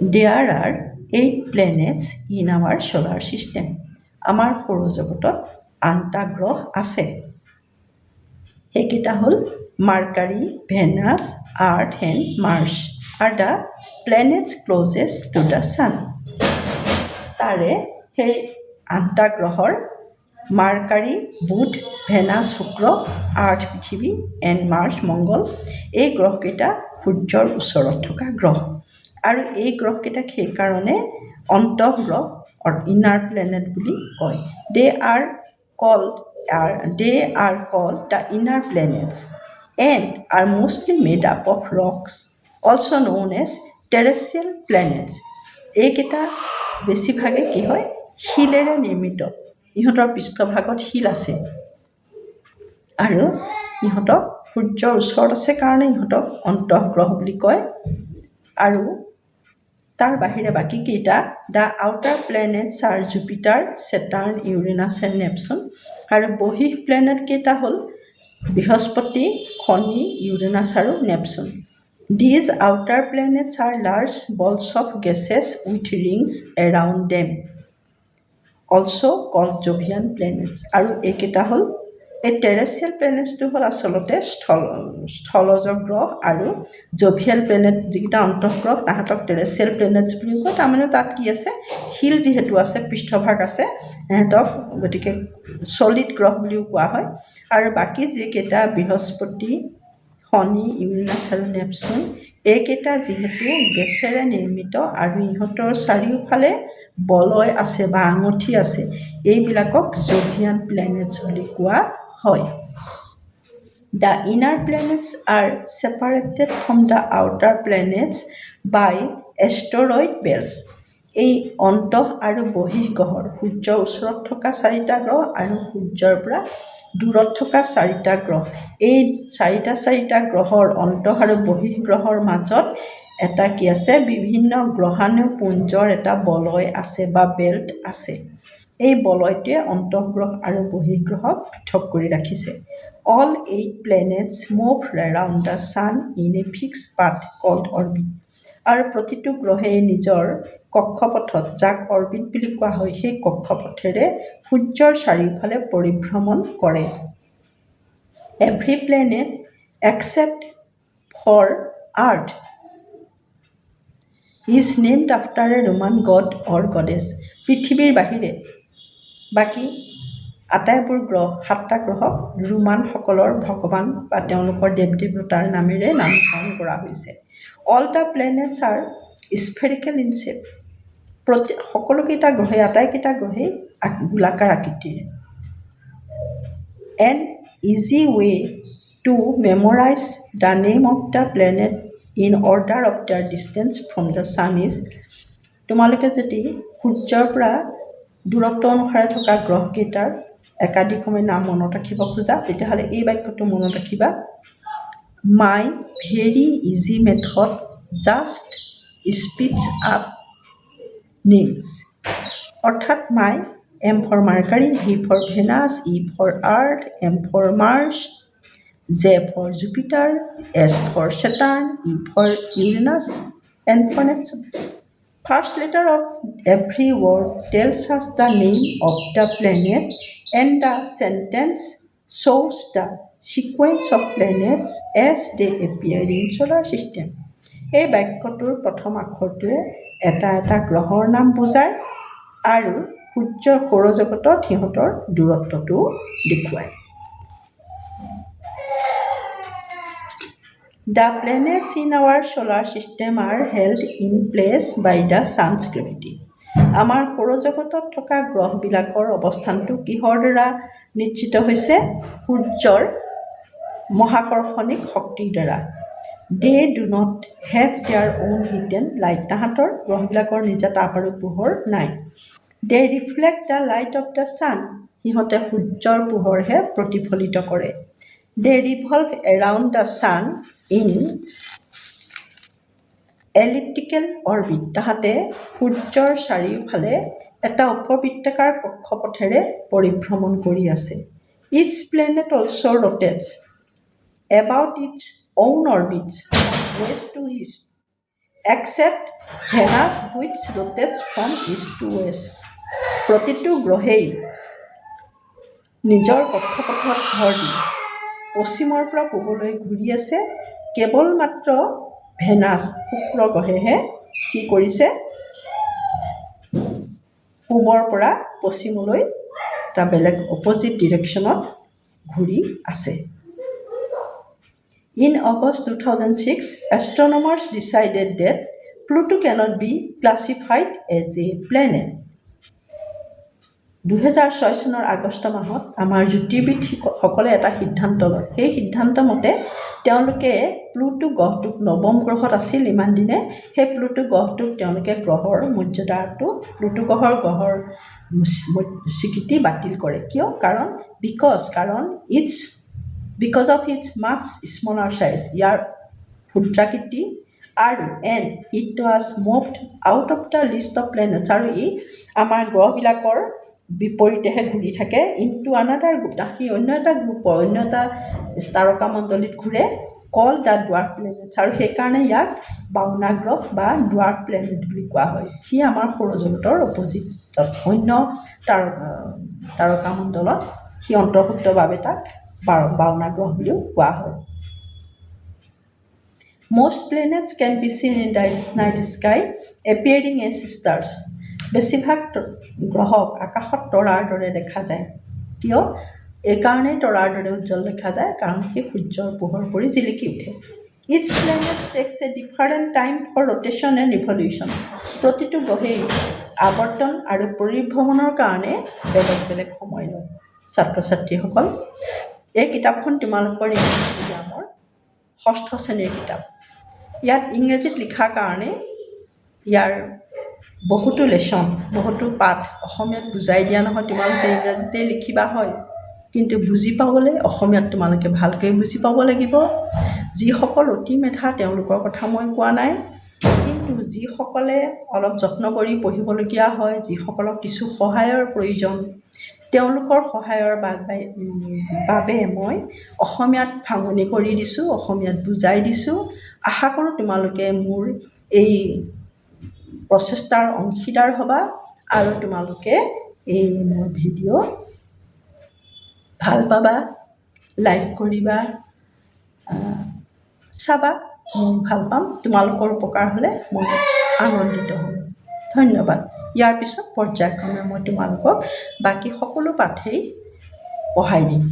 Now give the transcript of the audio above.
There are 8 planets in our solar system. আমাৰ সৌৰজগতত 8টা গ্ৰহ আছে। সেইকেইটা হ'ল মাৰ্কাৰী, Venus, earth and March are the planets closest to the sun. তাৰে সেই 8টা গ্ৰহৰ মাৰ্কাৰী, বুধ, ভেনাছ, শুক্ৰ, আৰ্থ পৃথিৱী এণ্ড মাৰ্চ মংগল, এই গ্ৰহকেইটা সূৰ্যৰ ওচৰত থকা গ্ৰহ। আৰু এই গ্ৰহকেইটাক সেইকাৰণে অন্তঃগ্ৰহ ইনাৰ প্লেনেট বুলি কয়। They are called the inner planets and are mostly made up of rocks, also known as terrestrial planets. এইকেইটা বেছিভাগে কি হয়, শিলেৰে নিৰ্মিত। ইহঁতৰ পৃষ্ঠভাগত শিল আছে আৰু ইহঁতক সূৰ্যৰ ওচৰত আছে কাৰণে ইহঁতক অন্তঃগ্ৰহ বুলি কয়। আৰু তাৰ বাহিৰে বাকীকেইটা the outer planets are Jupiter, Saturn, Uranus and Neptune. আৰু বহিঃ প্লেনেট কেইটা হ'ল বৃহস্পতি, শনি, ইউৰেনাছ আৰু Neptune. These outer planets are large balls of gases with rings around them, also called Jovian planets. আৰু এইকেইটা হ'ল এই টেৰেষ্ট্ৰিয়েল প্লেনেটছটো হ'ল আচলতে স্থলজ গ্ৰহ, আৰু জভিয়েল প্লেনেট যিকেইটা অন্তঃগ্ৰহ তাহাঁতক টেৰেষ্ট্ৰিয়েল প্লেনেটছ বুলি কয়। তাৰমানে তাত কি আছে, শিল যিহেতু আছে, পৃষ্ঠভাগ আছে সিহঁতক, গতিকে চলিড গ্ৰহ বুলিও কোৱা হয়। আৰু বাকী যিকেইটা বৃহস্পতি, শনি, ইউৰেনাছ আৰু নেপচুন, এইকেইটা যিহেতু গেছেৰে নিৰ্মিত আৰু ইহঁতৰ চাৰিওফালে বলয় আছে বা আঙঠি আছে, এইবিলাকক জভিয়ান প্লেনেটছ বুলি কোৱা হয়। The inner planets are separated from the outer planets by asteroid belts. এই অন্তঃ আৰু বহিঃ গ্ৰহৰ সূৰ্যৰ ওচৰত থকা 4টা গ্ৰহ আৰু সূৰ্যৰ পৰা দূৰত থকা 4টা গ্ৰহ, এই 4টা গ্ৰহৰ অন্তঃ আৰু বহিঃ গ্ৰহৰ মাজত এটা কি আছে, বিভিন্ন গ্ৰহাণুপুঞ্জৰ এটা বলয় আছে বা বেল্ট আছে। এই বলয়টোৱে অন্তঃগ্ৰহ আৰু বহিঃগ্ৰহক পৃথক কৰি ৰাখিছে। All 8 planets move around the sun in a fixed path called orbit. আৰু প্ৰতিটো গ্ৰহে নিজৰ কক্ষপথত, যাক অৰ্বিট বুলি কোৱা হয়, সেই কক্ষপথেৰে সূৰ্যৰ চাৰিওফালে পৰিভ্ৰমণ কৰে। Every planet except for Earth is named after a Roman god or goddess. পৃথিৱীৰ বাহিৰে বাকী আটাইবোৰ গ্ৰহ, 7টা গ্ৰহক ৰোমানসকলৰ ভগৱান বা তেওঁলোকৰ দেৱ দেৱতাৰ নামেৰে নামকৰণ কৰা হৈছে। All the planets are spherical in shape. সকলোকেইটা গ্ৰহে, আটাইকেইটা গ্ৰহেই গোলাকাৰ আকৃতিৰ। An easy way to memorize the name of the planet in order of their distance from the sun is, তোমালোকে যদি সূৰ্যৰ পৰা দূৰত্ব অনুসাৰে থকা গ্ৰহকেইটাৰ একাধিক্ৰমে নাম মনত ৰাখিব খোজা, তেতিয়াহ'লে এই বাক্যটো মনত ৰাখিবা, my very easy method just speeds up names. অৰ্থাৎ my, M for Mercury, V for Venus, E for Earth, M for Mars, J for Jupiter, S for Saturn, E for Uranus, N for Neptune. First letter of every word tells us the name of the planet and the sentence shows the sequence of planets as they appear in solar system. এই বাক্যটোৰ প্ৰথম আখৰটোৱে এটা এটা গ্ৰহৰ নাম বুজায় আৰু সূৰ্যৰ সৌৰজগতত সিহঁতৰ দূৰত্বটো দেখুৱায়। The planets in our solar system are held in place by the sun's gravity. আমাৰ সৌৰজগতত থকা গ্ৰহবিলাকৰ অৱস্থানটো কিহৰ দ্বাৰা নিশ্চিত হৈছে? সূৰ্যৰ মহাকৰ্ষণিক শক্তিৰ দ্বাৰা। They do not have their own hidden light. তাহাঁতৰ গ্ৰহবিলাকৰ নিজা তাপ আৰু পোহৰ নাই। They reflect the light of the sun. সিহঁতে সূৰ্যৰ পোহৰহে প্ৰতিফলিত কৰে। They revolve around the sun in elliptical orbit. তাহাঁতে সূৰ্যৰ চাৰিওফালে এটা উপবৃত্তাকাৰ কক্ষপথেৰে পৰিভ্ৰমণ কৰি আছে। Each planet also rotates about its own orbits from west to east. except Venus which rotates from east to west. প্ৰতিটো গ্ৰহেই নিজৰ কক্ষপথত ভৰ দি পশ্চিমৰ পৰা পূবলৈ ঘূৰি আছে। কেৱল মাত্ৰ ভেনাছ শুক্ৰ গ্ৰহেহে কি কৰিছে, পূবৰ পৰা পশ্চিমলৈ এটা বেলেগ অপজিট ডিৰেকশ্যনত ঘূৰি আছে। In August 2006, astronomers decided that Pluto cannot be classified as a planet. 2006 চনৰ আগষ্ট মাহত আমাৰ জ্যোতিৰ্বিদসকলে এটা সিদ্ধান্ত লয়। সেই সিদ্ধান্ত মতে তেওঁলোকে প্লুটো গ্ৰহটোক নৱম গ্ৰহত আছিল ইমান দিনে, সেই প্লুটো গ্ৰহটোক তেওঁলোকে গ্ৰহৰ মৰ্যাদাটো প্লুটো গ্ৰহৰ স্বীকৃতি বাতিল কৰে। কিয়? কাৰণ because of its much smaller size, ইয়াৰ ক্ষুদ্ৰাকৃতি আৰু and it was moved out of the list of planets, আৰু ই আমাৰ গ্ৰহবিলাকৰ বিপৰীতেহে ঘূৰি থাকে into another group, সি অন্য এটা গ্ৰুপৰ অন্য এটা তাৰকামণ্ডলীত ঘূৰে কল দ্য ডুৱাৰ্ফ প্লেনেটছ, আৰু সেইকাৰণে ইয়াক বাওনা গ্ৰহ বা ডুৱাৰ্ফ প্লেনেট বুলি কোৱা হয়। সি আমাৰ সৌৰজগতৰ অপজিটত অন্য তাৰকামণ্ডলত সি অন্তৰ্ভুক্তৰ বাবে তাক বাওনা গ্ৰহ বুলিও কোৱা হয়। Most planets can be seen in the night sky appearing as stars. বেছিভাগ গ্ৰহক আকাশত তৰাৰ দৰে দেখা যায়। কিয়? এইকাৰণেই তৰাৰ দৰে উজ্জ্বল দেখা যায় কাৰণ সি সূৰ্যৰ পোহৰ পৰি জিলিকি উঠে। Each planet takes a different time for rotation and revolution. প্ৰতিটো গ্ৰহেই আৱৰ্তন আৰু পৰিভ্ৰমণৰ কাৰণে বেলেগ বেলেগ সময় লয়। ছাত্ৰ ছাত্ৰীসকল, এই কিতাপখন তোমালোকৰ ইংলিছ মিডিয়ামৰ 6ষ্ঠ শ্ৰেণীৰ কিতাপ। ইয়াত ইংৰাজীত লিখাৰ কাৰণে ইয়াৰ বহুতো লেচন, বহুতো পাঠ অসমীয়াত বুজাই দিয়া নহয়। তোমালোকে ইংৰাজীতেই লিখিবা হয়, কিন্তু বুজি পাবলৈ অসমীয়াত তোমালোকে ভালকৈ বুজি পাব লাগিব। যিসকল অতি মেধা তেওঁলোকৰ কথা মই কোৱা নাই, কিন্তু যিসকলে অলপ যত্ন কৰি পঢ়িবলগীয়া হয়, যিসকলক কিছু সহায়ৰ প্ৰয়োজন, তেওঁলোকৰ সহায়ৰ বাবে মই অসমীয়াত ভাঙনি কৰি দিছোঁ, অসমীয়াত বুজাই দিছোঁ। আশা কৰোঁ তোমালোকে মোৰ এই প্ৰচেষ্টাৰ অংশীদাৰ হ'বা আৰু তোমালোকে এই মোৰ ভিডিঅ' ভাল পাবা, লাইক কৰিবা, চাবা। মই ভাল পাম, তোমালোকৰ উপকাৰ হ'লে মই আনন্দিত হ'ম। ধন্যবাদ। ইয়াৰ পিছত পৰ্যায়ক্ৰমে মই তোমালোকক বাকী সকলো পাঠেই পঢ়াই দিম।